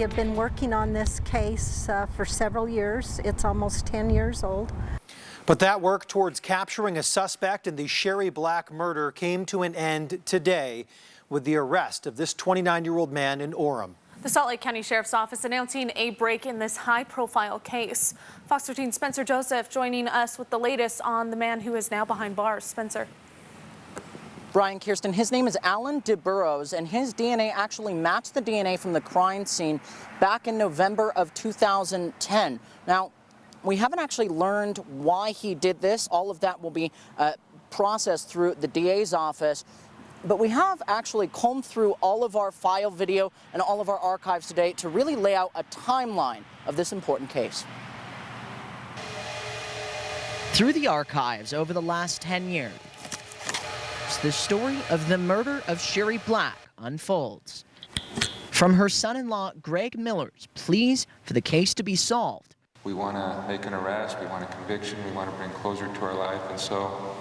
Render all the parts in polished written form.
We have been working on this case for several years. It's almost 10 years old. But that work towards capturing a suspect in the Sherry Black murder came to an end today with the arrest of this 29-year-old man in Orem. The Salt Lake County Sheriff's Office announcing a break in this high-profile case. Fox 13's Spencer Joseph joining us with the latest on the man who is now behind bars. Spencer. Brian, Kirsten, his name is Alan DeBurrows, and his DNA actually matched the DNA from the crime scene back in November of 2010. Now, we haven't actually learned why he did this. All of that will be processed through the DA's office. But we have actually combed through all of our file video and all of our archives today to really lay out a timeline of this important case. Through the archives over the last 10 years, the story of the murder of Sherry Black unfolds. From her son-in-law, Greg Miller's pleas for the case to be solved. We want to make an arrest, we want a conviction, we want to bring closure to our life, and so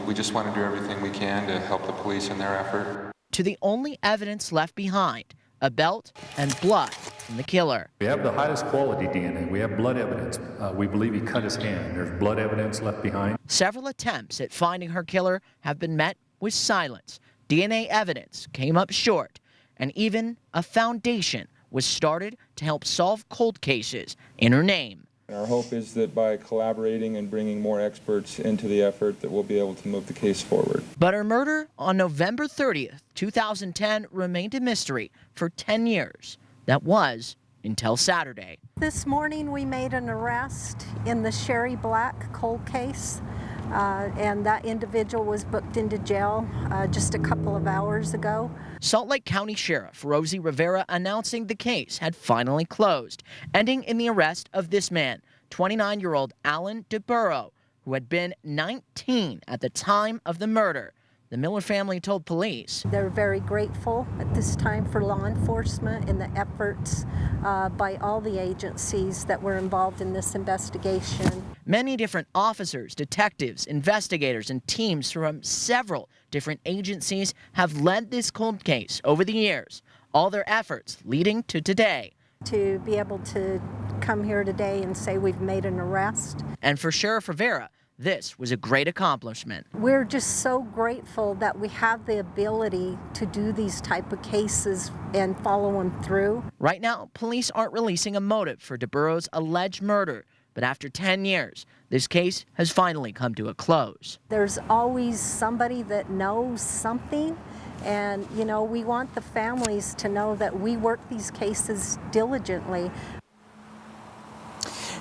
we just want to do everything we can to help the police in their effort. To the only evidence left behind, a belt and blood from the killer. We have the highest quality DNA. We have blood evidence. We believe he cut his hand. There's blood evidence left behind. Several attempts at finding her killer have been met with silence. DNA evidence came up short, and even a foundation was started to help solve cold cases in her name. Our hope is that by collaborating and bringing more experts into the effort that we'll be able to move the case forward. But her murder on November 30th, 2010 remained a mystery for 10 years. That was until Saturday. This morning we made an arrest in the Sherry Black cold case, and that individual was booked into jail just a couple of hours ago. Salt Lake County Sheriff Rosie Rivera announcing the case had finally closed, ending in the arrest of this man, 29-year-old Alan DeBurrow, who had been 19 at the time of the murder. The Miller family told police. They're very grateful at this time for law enforcement and the efforts by all the agencies that were involved in this investigation. Many different officers, detectives, investigators, and teams from several different agencies have led this cold case over the years, all their efforts leading to today. To be able to come here today and say we've made an arrest. And for Sheriff Rivera, this was a great accomplishment. We're just so grateful that we have the ability to do these type of cases and follow them through. Right now, police aren't releasing a motive for DeBurrow's alleged murder, but after 10 years, this case has finally come to a close. There's always somebody that knows something, and you know, we want the families to know that we work these cases diligently.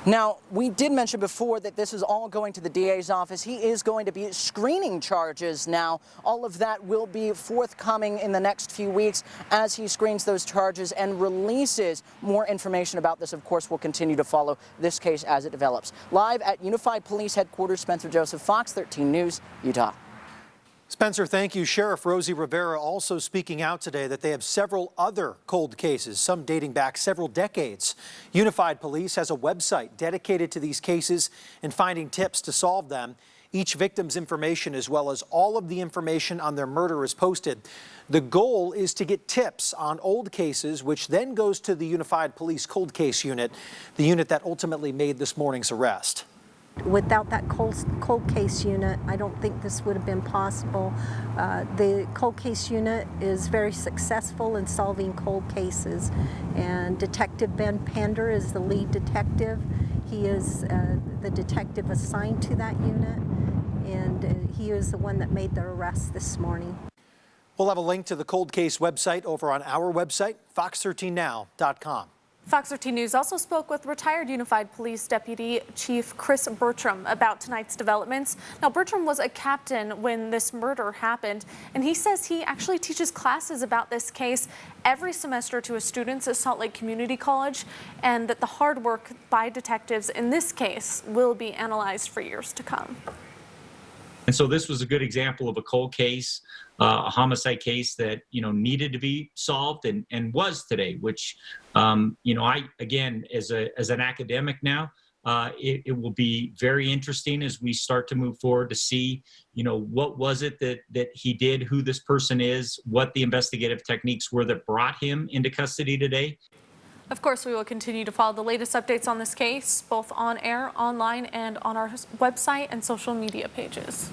Now, we did mention before that this is all going to the DA's office. He is going to be screening charges now. All of that will be forthcoming in the next few weeks as he screens those charges and releases more information about this. Of course, we'll continue to follow this case as it develops. Live at Unified Police Headquarters, Spencer Joseph, Fox 13 News, Utah. Spencer, thank you. Sheriff Rosie Rivera also speaking out today that they have several other cold cases, some dating back several decades. Unified Police has a website dedicated to these cases and finding tips to solve them. Each victim's information, as well as all of the information on their murder, is posted. The goal is to get tips on old cases, which then goes to the Unified Police Cold Case Unit, the unit that ultimately made this morning's arrest. Without that cold case unit, I don't think this would have been possible. The cold case unit is very successful in solving cold cases, and Detective Ben Pender is the lead detective. He is the detective assigned to that unit, and he is the one that made the arrest this morning. We'll have a link to the cold case website over on our website, fox13now.com. Fox 13 News also spoke with retired Unified Police Deputy Chief Chris Bertram about tonight's developments. Now, Bertram was a captain when this murder happened, and he says he actually teaches classes about this case every semester to his students at Salt Lake Community College, and that the hard work by detectives in this case will be analyzed for years to come. And so this was a good example of a cold case, a homicide case that, needed to be solved and was today, which, I, again, as an academic now, it will be very interesting as we start to move forward to see, what was it that he did, who this person is, what the investigative techniques were that brought him into custody today. Of course, we will continue to follow the latest updates on this case, both on air, online, and on our website and social media pages.